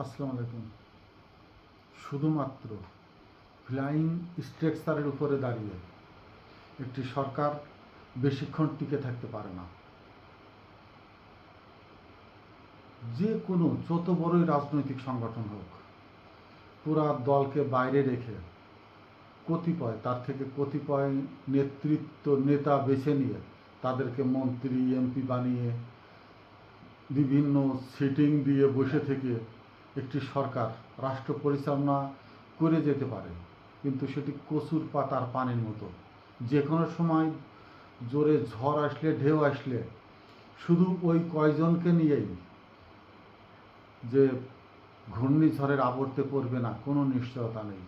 আসসালামু আলাইকুম। শুধুমাত্র ফ্লাইং স্ট্রাকচারের উপরে দাঁড়িয়ে একটি সরকার বেশিক্ষণ টিকে থাকতে পারে না। যে কোনো যত বড়ই রাজনৈতিক সংগঠন হোক, পুরা দলকে বাইরে রেখে কতিপয় নেতা বেছে নিয়ে তাদেরকে মন্ত্রী এমপি বানিয়ে বিভিন্ন সিটিং দিয়ে বসে থেকে একটি সরকার রাষ্ট্র পরিচালনা করে যেতে পারে, কিন্তু সেটি কচুর পাতার পানির মতো। যে কোনো সময় জোরে ঝড় আসলে, ঢেউ আসলে শুধু ওই কয়জনকে নিয়েই যে ঘূর্ণিঝড়ের আবর্তে পড়বে না, কোনো নিশ্চয়তা নেই।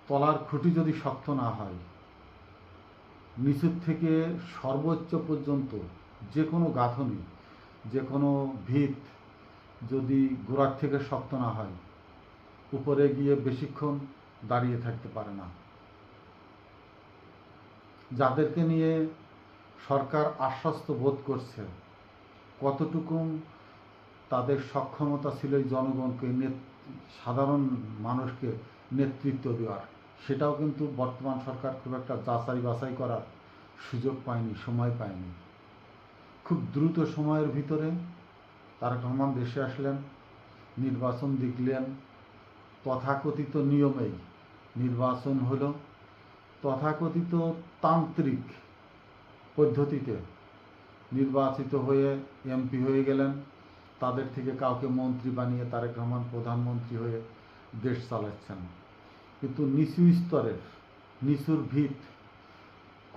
তলার খুঁটি যদি শক্ত না হয়, নিচের থেকে সর্বোচ্চ পর্যন্ত যে কোনো গাঁথনি, যে কোনো ভিত যদি গোড়ার থেকে শক্ত না হয়, উপরে গিয়ে বেশিক্ষণ দাঁড়িয়ে থাকতে পারে না। যাদেরকে নিয়ে সরকার আশ্বস্ত বোধ করছে, কতটুকু তাদের সক্ষমতা ছিল এই জনগণকে, সাধারণ মানুষকে নেতৃত্ব দেওয়ার, সেটাও কিন্তু বর্তমান সরকার খুব একটা যাচাই বাছাই করার সুযোগ পায়নি, সময় পায়নি। খুব দ্রুত সময়ের ভিতরে তারেক রহমান দেশে আসলেন, নির্বাচন দেখলেন, তথাকথিত নিয়মেই নির্বাচন হলো, তথাকথিত তান্ত্রিক পদ্ধতিতে নির্বাচিত হয়ে এমপি হয়ে গেলেন। তাদের থেকে কাউকে মন্ত্রী বানিয়ে তারেক রহমান প্রধানমন্ত্রী হয়ে দেশ চালাচ্ছেন। কিন্তু নিচু স্তরের, নিচুর ভিত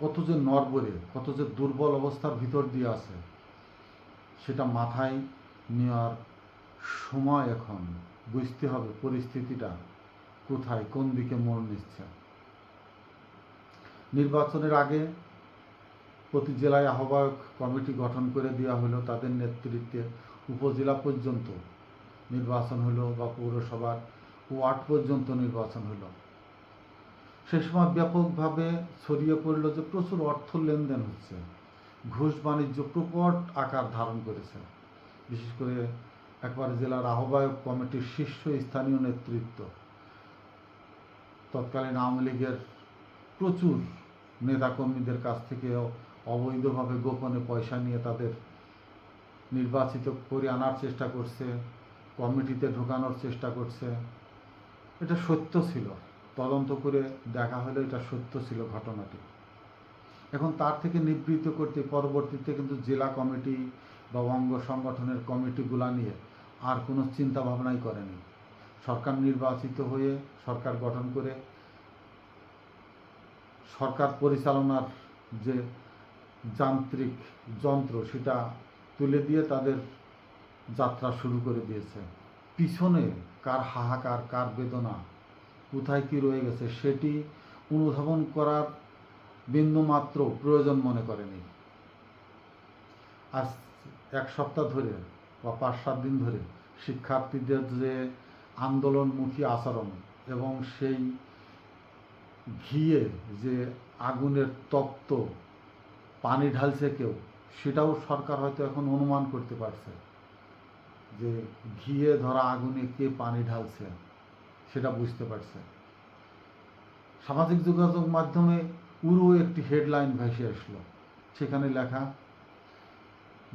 কত যে নড়বড়ে, কত যে দুর্বল অবস্থার ভিতর দিয়ে আছে, সেটা মাথায় নেওয়ার সময় এখন। বুঝতে হবে পরিস্থিতিটা কোথায়, কোন দিকে মোড় নিচ্ছে। নির্বাচনের আগে প্রতি জেলায় আহ্বায়ক কমিটি গঠন করে দেওয়া হলো, তাদের নেতৃত্বে উপজেলা পর্যন্ত নির্বাচন হলো, বা পৌরসভার ওয়ার্ড পর্যন্ত নির্বাচন হলো। সে সময় ব্যাপকভাবে ছড়িয়ে পড়ল যে প্রচুর অর্থ লেনদেন হচ্ছে, ঘুষ বাণিজ্য প্রকট আকার ধারণ করেছে। বিশেষ করে একবার জেলার আহ্বায়ক কমিটির শীর্ষ স্থানীয় নেতৃত্ব, তৎকালীন আওয়ামী লীগের প্রচুর নেতাকর্মীদের কাছ থেকে অবৈধভাবে গোপনে পয়সা নিয়ে তাদের নির্বাচিত করে আনার চেষ্টা করছে, কমিটিতে ঢোকানোর চেষ্টা করছে। এটা সত্য ছিল, তদন্ত করে দেখা হলে এটা সত্য ছিল ঘটনাটি। এখন তার থেকে নিবৃত্ত করতে পরবর্তীতে কিন্তু জেলা কমিটি বা অঙ্গ সংগঠনের কমিটিগুলা নিয়ে আর কোনো চিন্তা ভাবনাই করেনি। সরকার নির্বাচিত হয়ে সরকার গঠন করে সরকার পরিচালনার যে যান্ত্রিক যন্ত্র, সেটা তুলে দিয়ে তাদের যাত্রা শুরু করে দিয়েছে। পিছনে কার হাহাকার, কার বেদনা, কোথায় কী রয়ে গেছে, সেটি অনুধাবন করার বিন্দুমাত্র প্রয়োজন মনে করেনি। আজ এক সপ্তাহ ধরে বা 5-7 দিন ধরে শিক্ষার্থীদের যে আন্দোলনমুখী আচরণ এবং সেই ঘিয়ে যে আগুনের তপ্ত পানি ঢালছে কেউ, সেটাও সরকার হয়তো এখন অনুমান করতে পারছে যে ঘিয়ে ধরা আগুনে কে পানি ঢালছে, সেটা বুঝতে পারছে। সামাজিক যোগাযোগ মাধ্যমে পুরো একটি হেডলাইন ভেসে আসলো, সেখানে লেখা,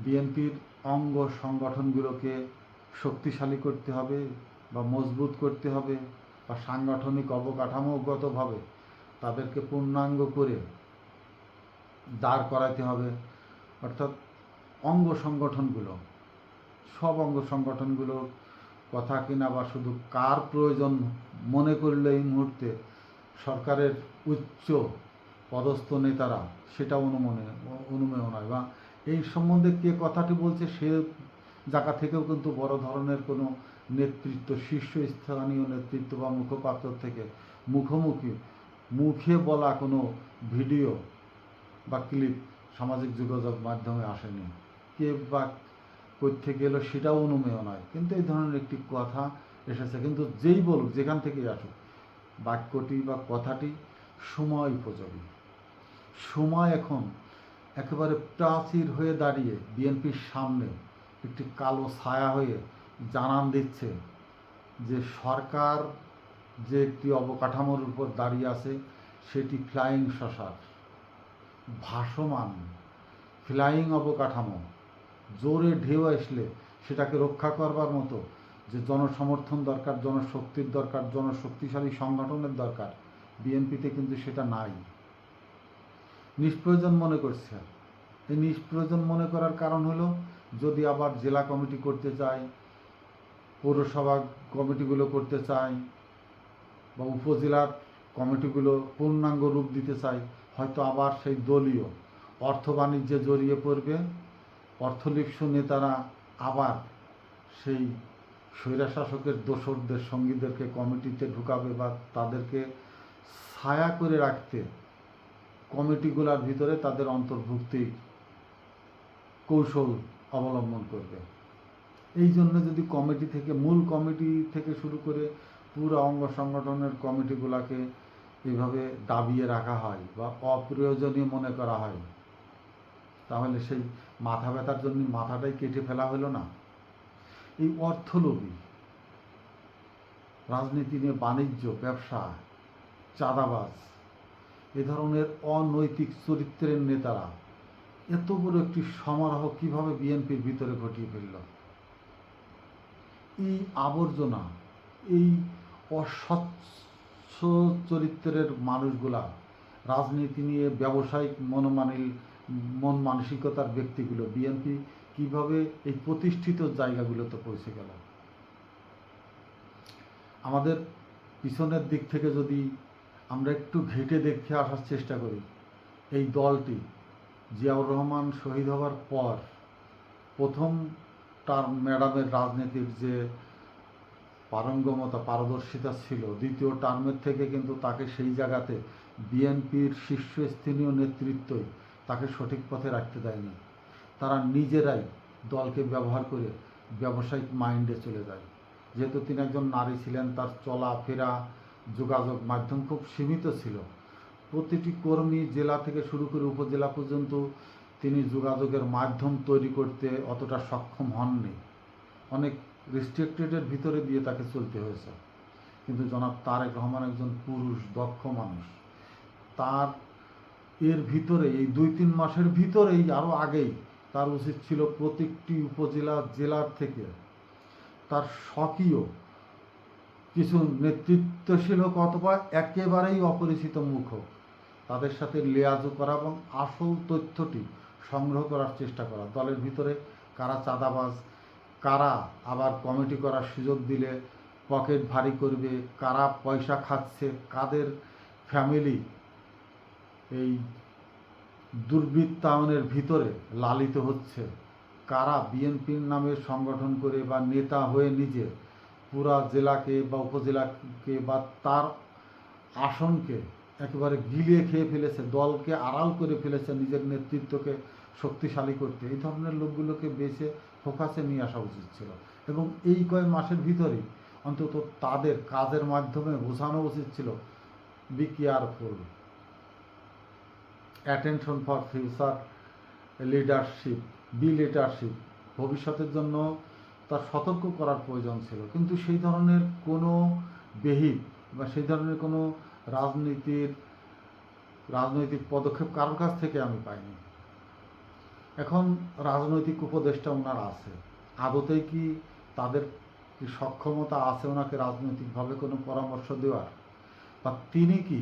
বিএনপির অঙ্গ সংগঠনগুলোকে শক্তিশালী করতে হবে বা মজবুত করতে হবে, বা সাংগঠনিক অবকাঠামোগতভাবে তাদেরকে পূর্ণাঙ্গ করে দাঁড় করাতে হবে। অর্থাৎ অঙ্গ সংগঠনগুলো, সব অঙ্গ সংগঠনগুলো কথা কিনা বা শুধু কার প্রয়োজন মনে করলে এই মুহূর্তে সরকারের উচ্চ পদস্থ নেতারা সেটা অনুমেয় নয়, বা এই সম্বন্ধে কে কথাটি বলছে সে জায়গা থেকেও কিন্তু বড় ধরনের কোনো নেতৃত্ব, শীর্ষস্থানীয় নেতৃত্ব বা মুখপাত্র থেকে মুখে বলা কোনো ভিডিও বা ক্লিপ সামাজিক যোগাযোগ মাধ্যমে আসেনি। কে বা কোত্থেকে এলো সেটাও অনুমেয় নয়, কিন্তু এই ধরনের একটি কথা এসেছে। কিন্তু যেই বলুক, যেখান থেকেই আসুক, বাক্যটি বা কথাটি সময় উপযোগী। সময় এখন একেবারে প্রাচীর হয়ে দাঁড়িয়ে বিএনপির সামনে একটি কালো ছায়া হয়ে জানান দিচ্ছে যে সরকার যে একটি অবকাঠামোর উপর দাঁড়িয়ে আছে সেটি ফ্লাইং সসার, ভাসমান ফ্লাইং অবকাঠামো। জোরে ঢেউ আসলে সেটাকে রক্ষা করবার মতো যে জনসমর্থন দরকার, জনশক্তির দরকার, জনশক্তিশালী সংগঠনের দরকার, বিএনপিতে কিন্তু সেটা নাই। নিষ্প্রয়োজন মনে করছে। এই নিষ্প্রয়োজন মনে করার কারণ হলো, যদি আবার জেলা কমিটি করতে চায়, পৌরসভা কমিটিগুলো করতে চায়, বা উপজেলার কমিটিগুলো পূর্ণাঙ্গ রূপ দিতে চায়, হয়তো আবার সেই দলীয় অর্থ বাণিজ্যে জড়িয়ে পড়বে। অর্থলিপ্সু নেতারা আবার সেই স্বৈরশাসকের দোসরদের সঙ্গীদেরকে কমিটিতে ঢুকাবে, বা তাদেরকে ছায়া করে রাখতে কমিটিগুলোর ভিতরে তাদের অন্তর্ভুক্তির কৌশল অবলম্বন করবে। এই জন্য যদি কমিটি থেকে, মূল কমিটি থেকে শুরু করে পুরো অঙ্গ সংগঠনের কমিটিগুলোকে এইভাবে দাবিয়ে রাখা হয় বা অপ্রয়োজনীয় মনে করা হয়, তাহলে সেই মাথা ব্যথার জন্য মাথাটাই কেটে ফেলা হলো না? এই অর্থলোভী, রাজনীতি নিয়ে বাণিজ্য, ব্যবসা, চাঁদাবাজ, এ ধরনের অনৈতিক চরিত্রের নেতারা এত বড় একটি সমারোহ কিভাবে বিএনপির ভিতরে ঘটিয়ে ফেলল? এই আবর্জনা, এই অস্বচ্ছ চরিত্রের মানুষগুলা, রাজনীতি নিয়ে ব্যবসায়িক মন মানসিকতার ব্যক্তিগুলো বিএনপি কিভাবে এই প্রতিষ্ঠিত জায়গাগুলোতে পৌঁছে গেল? আমাদের পিছনের দিক থেকে যদি আমরা একটু ঘেঁটে দেখে আসার চেষ্টা করি, এই দলটি জিয়াউর রহমান শহীদ হওয়ার পর প্রথম টার্ম ম্যাডামের রাজনীতির যে পারঙ্গমতা, পারদর্শিতা ছিল, দ্বিতীয় টার্মের থেকে কিন্তু তাকে সেই জায়গাতে বিএনপির শীর্ষস্থানীয় নেতৃত্বই তাকে সঠিক পথে রাখতে দেয়নি। তারা নিজেরাই দলকে ব্যবহার করে ব্যবসায়িক মাইন্ডে চলে যায়। যেহেতু তিনি একজন নারী ছিলেন, তার চলাফেরা, যোগাযোগ মাধ্যম খুব সীমিত ছিল। প্রতিটি কর্মী, জেলা থেকে শুরু করে উপজেলা পর্যন্ত তিনি যোগাযোগের মাধ্যম তৈরি করতে অতটা সক্ষম হননি। অনেক রেস্ট্রিক্টেডের ভিতরে দিয়ে তাকে চলতে হয়েছে। কিন্তু জনাব তারেক রহমান একজন পুরুষ, দক্ষ মানুষ। তার এর ভিতরে এই 2-3 মাসের ভিতরেই, আরও আগেই তার উচিত ছিল প্রত্যেকটি উপজেলা, জেলার থেকে তার স্বকীয় কিছু নেতৃত্বশীল হোক অথবা একেবারেই অপরিচিত মুখ হোক, তাদের সাথে লিয়াজু করা এবং আসল তথ্যটি সংগ্রহ করার চেষ্টা করা। দলের ভিতরে কারা চাঁদাবাজ, কারা আবার কমিটি করার সুযোগ দিলে পকেট ভারী করবে, কারা পয়সা খাচ্ছে, কাদের ফ্যামিলি এই দুর্বৃত্তায়নের ভিতরে লালিত হচ্ছে, কারা বিএনপির নামে সংগঠন করে বা নেতা হয়ে নিজে পুরা জেলাকে বা উপজেলাকে বা তার আসনকে একেবারে গিলিয়ে খেয়ে ফেলেছে, দলকে আড়াল করে ফেলেছে নিজের নেতৃত্বকে শক্তিশালী করতে। এই ধরনের লোকগুলোকে বেছে ফোকাসে নিয়ে আসা উচিত ছিল, এবং এই কয়েক মাসের ভিতরেই অন্তত তাদের কাজের মাধ্যমে বোঝানো উচিত ছিল, be careful, attention for future leadership, ভবিষ্যতের জন্য তার সতর্ক করার প্রয়োজন ছিল। কিন্তু সেই ধরনের কোনো বেহিত বা সেই ধরনের কোনো রাজনৈতিক পদক্ষেপ কারোর কাছ থেকে আমি পাইনি। এখন রাজনৈতিক উপদেষ্টা ওনার আছে, আদতেই কি তাদের কি সক্ষমতা আছে ওনাকে রাজনৈতিকভাবে কোনো পরামর্শ দেওয়ার, বা তিনি কি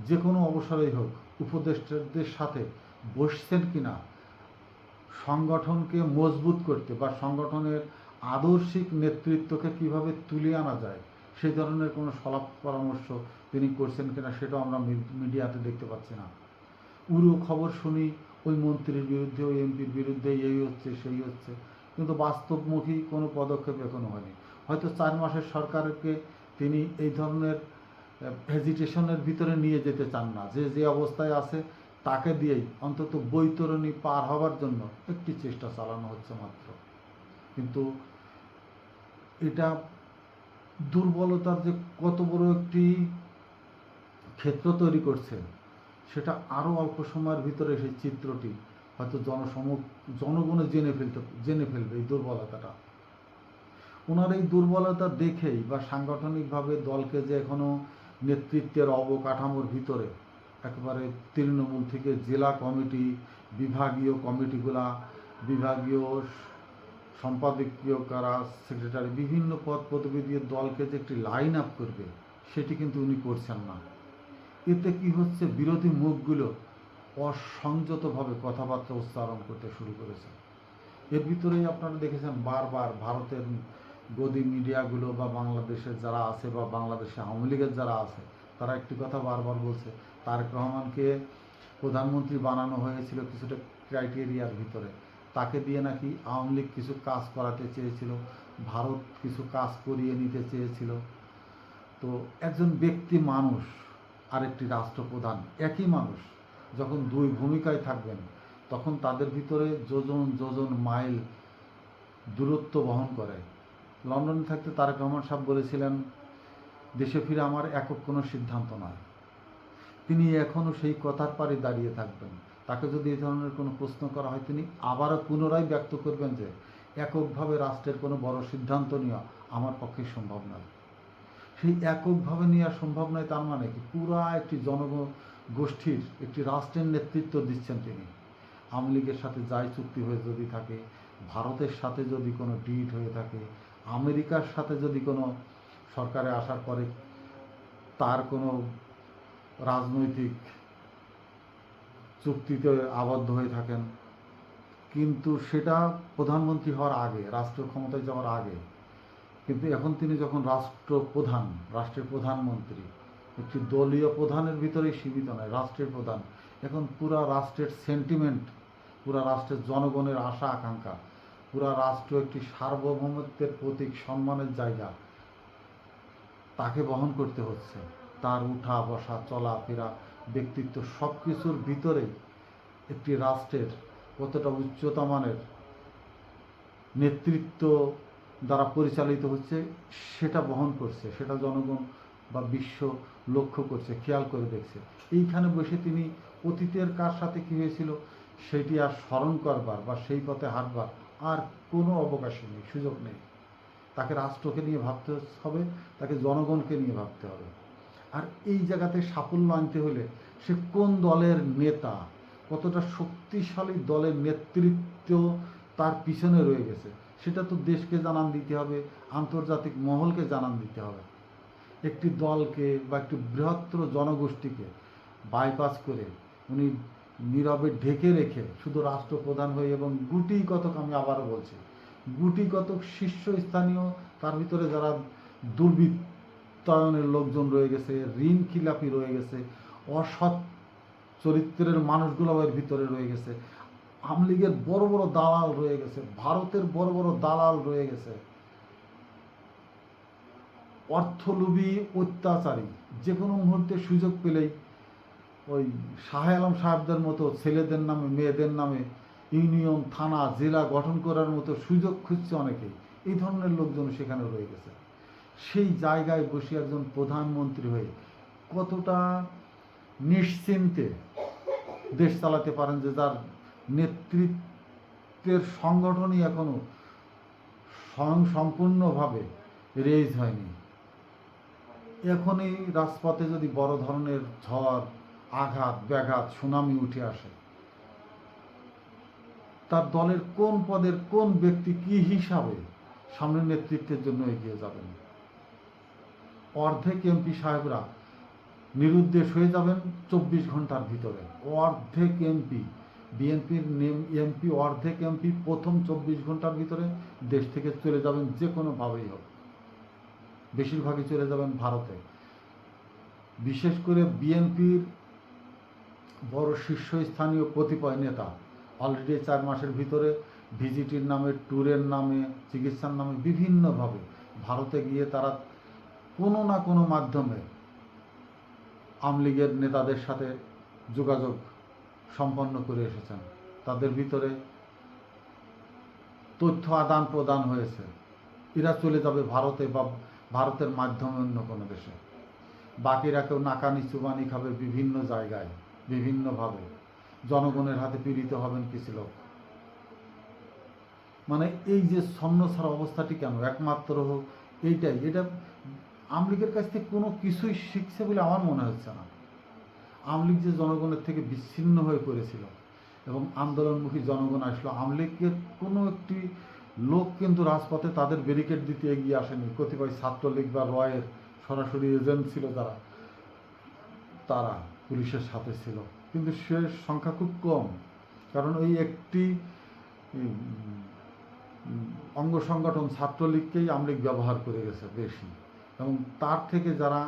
যে কোনো অবসরেই হোক উপদেষ্টাদের সাথে বসছেন কিনা সংগঠনকে মজবুত করতে বা সংগঠনের আদর্শিক নেতৃত্বকে কিভাবে তুলে আনা যায় সেই ধরনের কোনো সলাপ পরামর্শ তিনি করছেন কিনা সেটাও আমরা মিডিয়াতে দেখতে পাচ্ছি না। উড়ো খবর শুনি ওই মন্ত্রীর বিরুদ্ধে, ওই এমপির বিরুদ্ধে এই হচ্ছে সেই হচ্ছে, কিন্তু বাস্তবমুখী কোনো পদক্ষেপ এখনো হয়নি। হয়তো 4 মাসের সরকারকে তিনি এই ধরনের হেজিটেশনের ভিতরে নিয়ে যেতে চান না, যে অবস্থায় আছে তাকে দিয়েই অন্তত বৈতরণী পার হওয়ার জন্য একটি চেষ্টা চালানো হচ্ছে মাত্র। কিন্তু এটা দুর্বলতার যে কত বড় একটি ক্ষেত্র তৈরি করছে সেটা আরও অল্প সময়ের ভিতরে সেই চিত্রটি হয়তো জনগণে জেনে ফেলবে এই দুর্বলতাটা। ওনার এই দুর্বলতা দেখেই বা সাংগঠনিকভাবে দলকে যে এখনও নেতৃত্বের অবকাঠামোর ভিতরে একেবারে তৃণমূল থেকে জেলা কমিটি, বিভাগীয় কমিটিগুলা, বিভাগীয় সম্পাদকীয় কারা, সেক্রেটারি, বিভিন্ন পদ পদবি দিয়ে দলকে যে একটি লাইন আপ করবে সেটি কিন্তু উনি করছেন না। এতে কি হচ্ছে, বিরোধী মুখগুলো অসংযতভাবে কথাবার্তা উচ্চারণ করতে শুরু করেছে। এর ভিতরেই আপনারা দেখেছেন বারবার ভারতের গদি মিডিয়াগুলো বা বাংলাদেশের যারা আছে বা বাংলাদেশে আওয়ামী লীগের যারা আছে তারা একটি কথা বারবার বলছে, তারেক রহমানকে প্রধানমন্ত্রী বানানো হয়েছিল কিছুটা ক্রাইটেরিয়ার ভিতরে, তাকে দিয়ে নাকি আওয়ামী লীগ কিছু কাজ করাতে চেয়েছিল, ভারত কিছু কাজ করিয়ে নিতে চেয়েছিল। তো একজন ব্যক্তি মানুষ আর একটি রাষ্ট্রপ্রধান একই মানুষ যখন দুই ভূমিকায় থাকবেন তখন তাদের ভিতরে যোজন যোজন মাইল দূরত্ব বহন করে। লন্ডনে থাকতে তারেক রহমান সাহেব বলেছিলেন, দেশে ফিরে আমার একক কোনো সিদ্ধান্ত নয়। তিনি এখনও সেই কথার পারে দাঁড়িয়ে থাকবেন। তাকে যদি এই ধরনের কোনো প্রশ্ন করা হয় তিনি আবারও পুনরায় ব্যক্ত করবেন যে এককভাবে রাষ্ট্রের কোনো বড় সিদ্ধান্ত নেওয়া আমার পক্ষে সম্ভব নয়। সেই এককভাবে নেওয়া সম্ভব নয় তার মানে কি, পুরা একটি জনগোষ্ঠীর একটি রাষ্ট্রের নেতৃত্ব দিচ্ছেন তিনি। আওয়ামী লীগের সাথে যাই চুক্তি হয়ে যদি থাকে, ভারতের সাথে যদি কোনো ডিল হয়ে থাকে, আমেরিকার সাথে যদি কোনো সরকারে আসার পরে তার কোনো রাজনৈতিক চুক্তিতে আবদ্ধ হয়ে থাকেন, কিন্তু সেটা প্রধানমন্ত্রী হওয়ার আগে, রাষ্ট্র ক্ষমতায় যাওয়ার আগে। কিন্তু এখন তিনি যখন রাষ্ট্রের প্রধানমন্ত্রী, একটি দলীয় প্রধানের ভিতরেই সীমিত নয়, রাষ্ট্রের প্রধান, এখন পুরা রাষ্ট্রের সেন্টিমেন্ট, পুরা রাষ্ট্রের জনগণের আশা আকাঙ্ক্ষা, পুরা রাষ্ট্র একটি সার্বভৌমত্বের প্রতীক, সম্মানের জায়গা, তাকে বহন করতে হচ্ছে। তার উঠা বসা, চলাফেরা, ব্যক্তিত্ব সব কিছুর ভিতরেই একটি রাষ্ট্রের কতটা উচ্চতা মানের নেতৃত্ব দ্বারা পরিচালিত হচ্ছে সেটা বহন করছে, সেটা জনগণ বা বিশ্ব লক্ষ্য করছে, খেয়াল করে দেখছে। এইখানে বসে তিনি অতীতের কার সাথে কী হয়েছিল সেটি আর স্মরণ করবার বা সেই পথে হাঁটবার আর কোনো অবকাশ নেই, সুযোগ নেই। তাকে রাষ্ট্রকে নিয়ে ভাবতে হবে, তাকে জনগণকে নিয়ে ভাবতে হবে। আর এই জায়গাতে সাফল্য আনতে হলে সে কোন দলের নেতা, কতটা শক্তিশালী দলের নেতৃত্ব তার পিছনে রয়ে গেছে সেটা তো দেশকে জানান দিতে হবে, আন্তর্জাতিক মহলকে জানান দিতে হবে। একটি দলকে বা একটি বৃহত্তর জনগোষ্ঠীকে বাইপাস করে উনি নীরবে ঢেকে রেখে শুধু রাষ্ট্রপ্রধান হয়ে এবং গুটি কতক, আমি আবারও বলছি, গুটি কতক শীর্ষস্থানীয় তার ভিতরে যারা দুর্বৃত্তায়নের লোকজন রয়ে গেছে, ঋণ খিলাপি রয়ে গেছে, অসৎ চরিত্রের মানুষগুলো এর ভিতরে রয়ে গেছে, আওয়ামী লীগের বড় বড় দালাল রয়ে গেছে, ভারতের বড় বড় দালাল রয়ে গেছে, অর্থলোভী অত্যাচারী, যে কোনো মুহূর্তে সুযোগ পেলেই ওই শাহ আলম সাহেবদের মতো ছেলেদের নামে মেয়েদের নামে ইউনিয়ন, থানা, জেলা গঠন করার মতো সুযোগ খুঁজছে অনেকেই। এই ধরনের লোকজন সেখানে রয়ে গেছে। সেই জায়গায় বসে একজন প্রধানমন্ত্রী হয়ে কতটা নিশ্চিন্তে দেশ চালাতে পারেন, যে যার নেতৃত্বের সংগঠনই এখনো স্বয়ংসম্পূর্ণভাবে রেজ হয়নি। এখনই রাজপথে যদি বড় ধরনের ঝড়, আঘাত, ব্যাঘাত, সুনামি উঠে আসে, তার দলের কোন পদের কোন ব্যক্তি কি হিসাবে সামনের নেতৃত্বের জন্য এগিয়ে যাবেন? অর্ধেক এমপি সাহেবরা নিরুদ্দেশ হয়ে যাবেন 24 ঘন্টার ভিতরে। অর্ধেক এমপি, বিএনপির এমপি, অর্ধেক এমপি প্রথম 24 ঘন্টার ভিতরে দেশ থেকে চলে যাবেন, যে কোনোভাবেই হোক। বেশিরভাগই চলে যাবেন ভারতে। বিশেষ করে বিএনপির বড় শীর্ষস্থানীয় কতিপয় নেতা অলরেডি 4 মাসের ভিতরে ভিজিটের নামে, ট্যুরের নামে, চিকিৎসার নামে বিভিন্নভাবে ভারতে গিয়ে তারা কোনো না কোনো মাধ্যমে আওয়ামী লীগের নেতাদের সাথে যোগাযোগ সম্পন্ন করে এসেছেন। তাদের ভিতরে তথ্য আদান প্রদান হয়েছে, এরা চলে যাবে ভারতে বা ভারতের মাধ্যমে অন্য কোনো দেশে। বাকিরা কেউ নাকানি চুবানি খাবে বিভিন্ন জায়গায় বিভিন্নভাবে। জনগণের হাতে পীড়িত হবেন কিছু লোক। মানে এই যে ছন্নছাড়া অবস্থাটি কেন? একমাত্র এটা আওয়ামী লীগের কাছ থেকে কোনো কিছুই শিখছে বলে আমার মনে হচ্ছে না। আওয়ামী লীগ যে জনগণের থেকে বিচ্ছিন্ন হয়ে পড়েছিল এবং আন্দোলনমুখী জনগণ আসলো, আওয়ামী লীগের কোনো একটি লোক কিন্তু রাজপথে তাদের ব্যারিকেড দিতে এগিয়ে আসেনি। কতিপয় ছাত্রলীগ বা রয়ের সরাসরি এজেন্ট ছিল যারা, তারা পুলিশের সাথে ছিল, কিন্তু সে সংখ্যা খুব কম। কারণ ওই একটি অঙ্গ সংগঠন ছাত্রলীগকেই আওয়ামী লীগ ব্যবহার করে গেছে বেশি, এবং তার থেকে যারা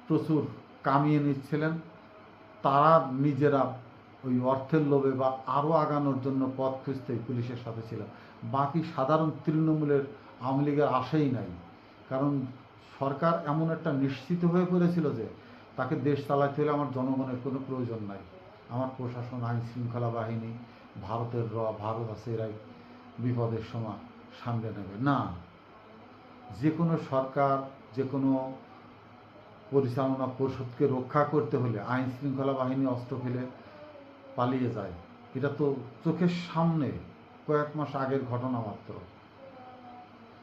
প্রচুর কামিয়ে নিচ্ছিলেন তারা নিজেরা ওই অর্থের লোভে বা আরও আগানোর জন্য পথ খুঁজতেই পুলিশের সাথে ছিল। বাকি সাধারণ তৃণমূলের আওয়ামী লীগের আশাই নাই। কারণ সরকার এমন একটা নিশ্চিত হয়ে পড়েছিল যে তাকে দেশ চালাতে হলে আমার জনগণের কোনো প্রয়োজন নাই, আমার প্রশাসন, আইন শৃঙ্খলা বাহিনী, ভারত আছে, এরাই বিপদের সময় সামলে নেবে। না, যে কোনো সরকার, যে কোনো পরিচালনা পরিষদকে রক্ষা করতে হলে আইন শৃঙ্খলা বাহিনী অস্ত্র ফেলে পালিয়ে যায়। এটা তো চোখের সামনে কয়েক মাস আগের ঘটনা মাত্র।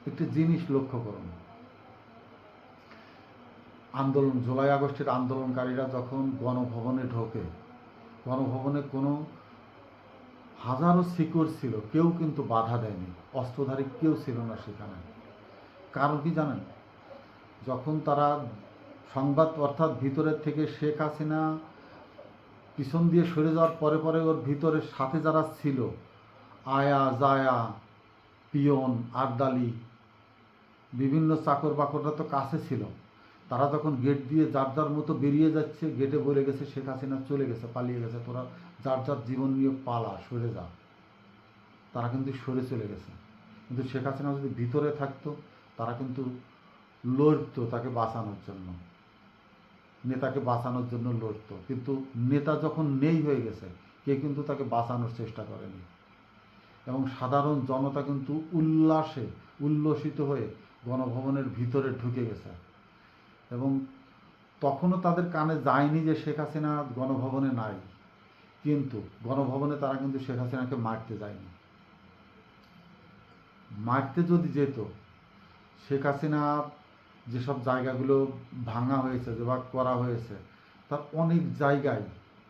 একটি জিনিস লক্ষ্য করুন, জুলাই আগস্টের আন্দোলনকারীরা যখন গণভবনে ঢোকে, গণভবনে কোনো হাজারো সিকিউর ছিল, কেউ কিন্তু বাধা দেয়নি, অস্ত্রধারী কেউ ছিল না সেখানে। কারণ কি জানেন? যখন তারা সংবাদ, অর্থাৎ ভিতরের থেকে শেখ হাসিনা পিছন দিয়ে সরে যাওয়ার পরে পরে ওর ভিতরের সাথে যারা ছিল, আয়া জায়া, পিয়ন, আরদালি, বিভিন্ন চাকর বাকররা তো কাছে ছিল, তারা যখন গেট দিয়ে যার যার মতো বেরিয়ে যাচ্ছে, গেটে বলে গেছে শেখ হাসিনা চলে গেছে, পালিয়ে গেছে, তোরা যার যার জীবন নিয়ে পালা, সরে যা। তারা কিন্তু সরে চলে গেছে। কিন্তু শেখ হাসিনা যদি ভিতরে থাকতো, তারা কিন্তু লড়তো তাকে বাঁচানোর জন্য, নেতাকে বাঁচানোর জন্য লড়তো। কিন্তু নেতা যখন নেই হয়ে গেছে, কে কিন্তু তাকে বাঁচানোর চেষ্টা করেনি। এবং সাধারণ জনতা কিন্তু উল্লসিত হয়ে গণভবনের ভিতরে ঢুকে গেছে, এবং তখনও তাদের কানে যায়নি যে শেখ হাসিনা গণভবনে নাই। কিন্তু গণভবনে তারা কিন্তু শেখ হাসিনাকে মারতে যায়নি। মারতে যদি যেত, শেখ হাসিনা যেসব জায়গাগুলো ভাঙা হয়েছে বা করা হয়েছে, তার অনেক জায়গায়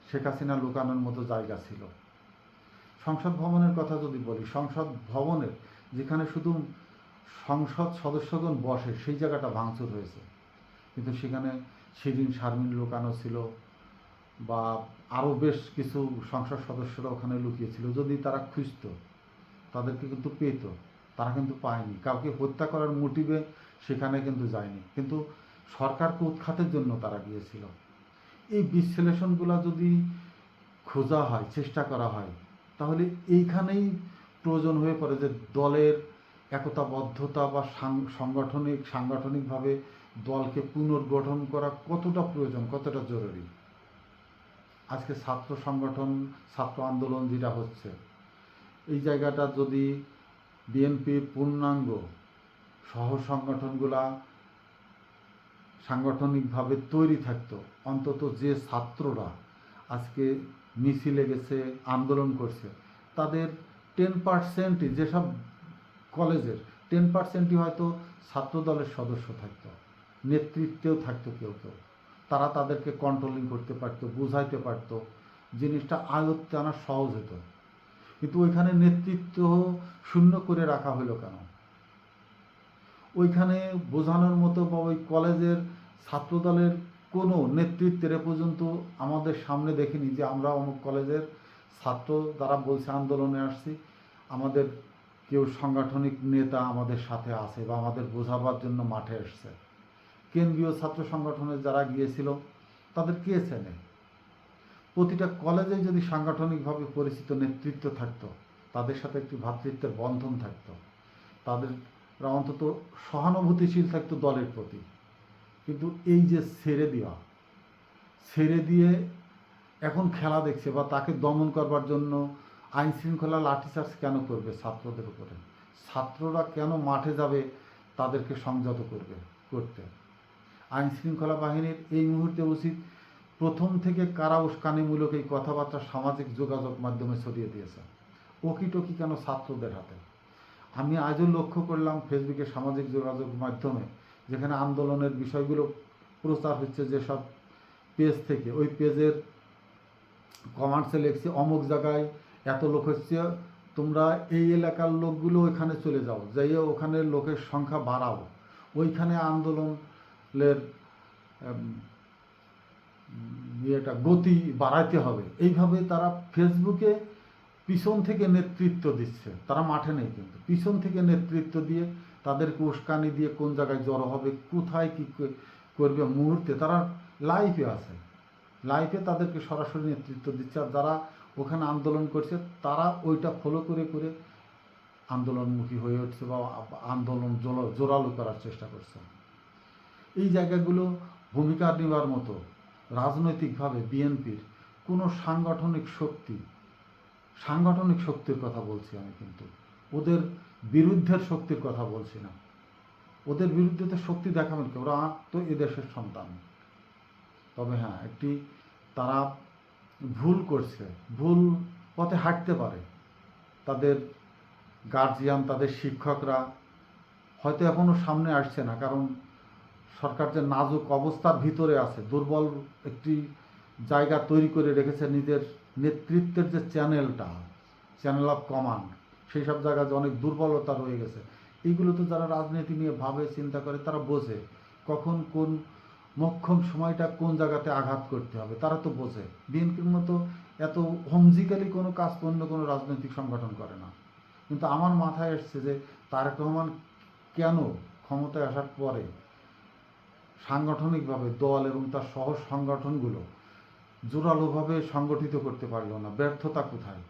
শেখ হাসিনা লুকানোর মতো জায়গা ছিল। সংসদ ভবনের কথা যদি বলি, সংসদ ভবনের যেখানে শুধু সংসদ সদস্যগণ বসে, সেই জায়গাটা ভাঙচুর হয়েছে, কিন্তু সেখানে শিরিন শারমিন লুকানো ছিল, বা আরও বেশ কিছু সংসদ সদস্যরা ওখানে লুকিয়েছিল। যদি তারা খুঁজত, তাদেরকে কিন্তু পেত, তারা কিন্তু পায়নি। কাউকে হত্যা করার মোটিভে সেখানে কিন্তু যায়নি, কিন্তু সরকারকে উৎখাতের জন্য তারা গিয়েছিল। এই বিশ্লেষণগুলো যদি খোঁজা হয়, চেষ্টা করা হয়, তাহলে এইখানেই প্রয়োজন হয়ে পড়ে যে দলের একতাবদ্ধতা বা সাংগঠনিকভাবে দলকে পুনর্গঠন করা কতটা প্রয়োজন, কতটা জরুরি। আজকে ছাত্র সংগঠন, ছাত্র আন্দোলন যেটা হচ্ছে, এই জায়গাটা যদি বিএনপির পূর্ণাঙ্গ সহ সংগঠনগুলা সাংগঠনিকভাবে তৈরি থাকতো, অন্তত যে ছাত্ররা আজকে মিছিলে গেছে, আন্দোলন করছে, তাদের 10%ই, যেসব কলেজের 10%ই হয়তো ছাত্র দলের সদস্য থাকতো, নেতৃত্বেও থাকতো কেউ কেউ, তারা তাদেরকে কন্ট্রোলিং করতে পারতো, বুঝাইতে পারতো, জিনিসটা আয়ত্তে আনা সহজ হতো। কিন্তু ওইখানে নেতৃত্ব শূন্য করে রাখা হলো কেন? ওইখানে বোঝানোর মতো বা ওই কলেজের ছাত্রদলের কোনো নেতৃত্বের এ পর্যন্ত আমাদের সামনে দেখিনি যে আমরা অমুক কলেজের ছাত্র দ্বারা বলছে আন্দোলনে আসছি, আমাদের কেউ সাংগঠনিক নেতা আমাদের সাথে আছে বা আমাদের বোঝাবার জন্য মাঠে এসছে। কেন্দ্রীয় ছাত্র সংগঠনের যারা গিয়েছিল তাদের কে চেনে? প্রতিটা কলেজে যদি সাংগঠনিকভাবে পরিচিত নেতৃত্ব থাকতো, তাদের সাথে একটি ভ্রাতৃত্বের বন্ধন থাকতো, তাদের অন্তত সহানুভূতিশীল থাকতো দলের প্রতি। কিন্তু এই যে ছেড়ে দিয়ে এখন খেলা দেখছে, বা তাকে দমন করবার জন্য আইন শৃঙ্খলা লাঠিচার্জ কেন করবে ছাত্রদের উপরে? ছাত্ররা কেন মাঠে যাবে তাদেরকে সংযত করতে? আইন শৃঙ্খলা বাহিনীর এই মুহূর্তে উচিত প্রথম থেকে কারা উস্কানিমূলক এই কথাবার্তা সামাজিক যোগাযোগ মাধ্যমে ছড়িয়ে দিয়েছে, ওকিটকি কেন ছাত্রদের হাতে? আমি আজও লক্ষ্য করলাম ফেসবুকে, সামাজিক যোগাযোগ মাধ্যমে যেখানে আন্দোলনের বিষয়গুলো প্রচার হচ্ছে, যেসব পেজ থেকে, ওই পেজের কমেন্টসে লিখছে অমুক জায়গায় এত লোক হচ্ছে, তোমরা এই এলাকার লোকগুলো ওইখানে চলে যাও, যাইয়ে ওখানে লোকের সংখ্যা বাড়াও, ওইখানে আন্দোলনের ইয়েটা গতি বাড়াইতে হবে। এইভাবে তারা ফেসবুকে পিছন থেকে নেতৃত্ব দিচ্ছে, তারা মাঠে নেই, কিন্তু পিছন থেকে নেতৃত্ব দিয়ে তাদেরকে উস্কানি দিয়ে কোন জায়গায় জড়ো হবে, কোথায় কী করবে, মুহূর্তে তারা লাইভে আছে, লাইভে তাদেরকে সরাসরি নেতৃত্ব দিচ্ছে। আর যারা ওখানে আন্দোলন করছে তারা ওইটা ফলো করে করে আন্দোলনমুখী হয়ে উঠছে বা আন্দোলন জোরালো করার চেষ্টা করছে। এই জায়গাগুলো ভূমিকা নেবার মতো রাজনৈতিকভাবে বিএনপির কোনো সাংগঠনিক শক্তির কথা বলছি আমি, কিন্তু ওদের বিরুদ্ধের শক্তির কথা বলছি না। ওদের বিরুদ্ধে তো শক্তি দেখাবেন কি, ওরা তো এদেশের সন্তান। তবে হ্যাঁ, তারা ভুল করছে, ভুল পথে হাঁটতে পারে। তাদের গার্জিয়ান, তাদের শিক্ষকরা হয়তো এখনও সামনে আসছে না, কারণ সরকার যে নাজুক অবস্থার ভিতরে আছে, দুর্বল একটি জায়গা তৈরি করে রেখেছে নিজের নেতৃত্বের যে চ্যানেল অফ কমান্ড, সেই সব জায়গায় যে অনেক দুর্বলতা রয়ে গেছে। এইগুলো তো যারা রাজনীতি নিয়ে ভাবে, চিন্তা করে, তারা বোঝে কখন কোন মোক্ষম সময়টা কোন জায়গাতে আঘাত করতে হবে, তারা তো বোঝে। বিএনপির মতো এত হোমজিক্যালি কোনো কাজ অন্য কোনো রাজনৈতিক সংগঠন করে না। কিন্তু আমার মাথায় এসছে যে তারেক রহমান কেন ক্ষমতায় আসার পরে সাংগঠনিকভাবে দল এবং তার সহ সংগঠনগুলো জোরালোভাবে সংগঠিত করতে পারল না? ব্যর্থতা কোথায়?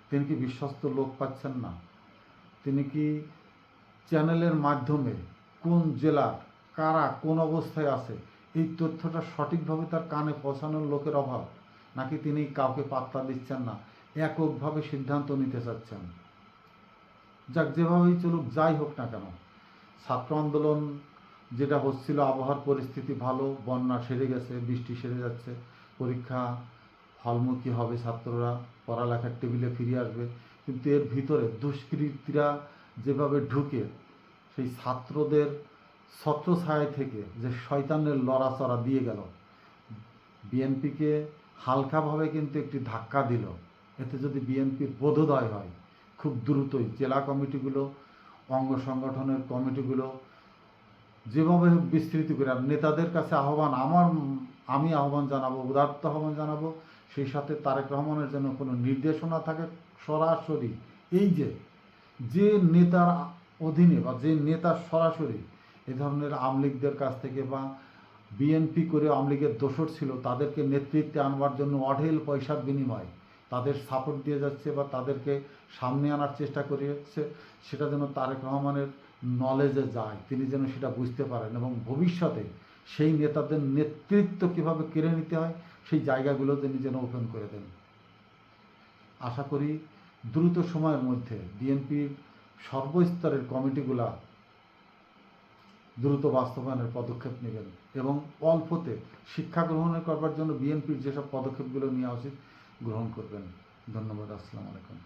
তিনি কি বিশ্বস্ত লোক পাচ্ছেন না? তিনি কি চ্যানেলের মাধ্যমে কোন জেলার কারা কোন অবস্থায় আছে এই তথ্যটা সঠিকভাবে তার কানে পৌঁছানোর লোকের অভাব, নাকি তিনি কাউকে পাত্তা দিচ্ছেন না, এককভাবে সিদ্ধান্ত নিতে চাচ্ছেন? যাক, যেভাবেই চলুক, যাই হোক না কেন, ছাত্র আন্দোলন যেটা হচ্ছিল, আবহাওয়ার পরিস্থিতি ভালো, বন্যা সেরে গেছে, বৃষ্টি সেরে যাচ্ছে, পরীক্ষা হলমুখী হবে, ছাত্ররা পড়ালেখার টেবিলে ফিরে আসবে। কিন্তু এর ভিতরে দুষ্কৃতীরা যেভাবে ঢুকে সেই ছাত্রদের ছত্রছায়া থেকে যে শয়তানের লড়াচড়া দিয়ে গেল, বিএনপিকে হালকাভাবে কিন্তু একটি ধাক্কা দিল। এতে যদি বিএনপির বোধোদয় হয়, খুব দ্রুতই জেলা কমিটিগুলো, অঙ্গ সংগঠনের কমিটিগুলো যেভাবে বিস্তৃত করে, আর নেতাদের কাছে আমি আহ্বান জানাবো, উদাত্ত আহ্বান জানাবো, সেই সাথে তারেক রহমানের যেন কোনো নির্দেশনা থাকে সরাসরি, এই যে নেতার অধীনে বা যে নেতা সরাসরি এ ধরনের আওয়ামী লীগদের কাছ থেকে বা বিএনপি করে আওয়ামী লীগের দোসর ছিল তাদেরকে নেতৃত্বে আনবার জন্য অঢেল পয়সার বিনিময়ে তাদের সাপোর্ট দিয়ে যাচ্ছে বা তাদেরকে সামনে আনার চেষ্টা করেছে, সেটা যেন তারেক রহমানের নলেজে যায়, তিনি যেন সেটা বুঝতে পারেন এবং ভবিষ্যতে সেই নেতাদের নেতৃত্ব কীভাবে কেড়ে নিতে হয় সেই জায়গাগুলো তিনি যেন ওপেন করে দেন। আশা করি দ্রুত সময়ের মধ্যে বিএনপির সর্বস্তরের কমিটিগুলা দ্রুত বাস্তবায়নের পদক্ষেপ নেবেন এবং অল্পতে শিক্ষা গ্রহণের করবার জন্য বিএনপির যেসব পদক্ষেপগুলো নেওয়া উচিত গ্রহণ করবেন। ধন্যবাদ। আসসালামু আলাইকুম।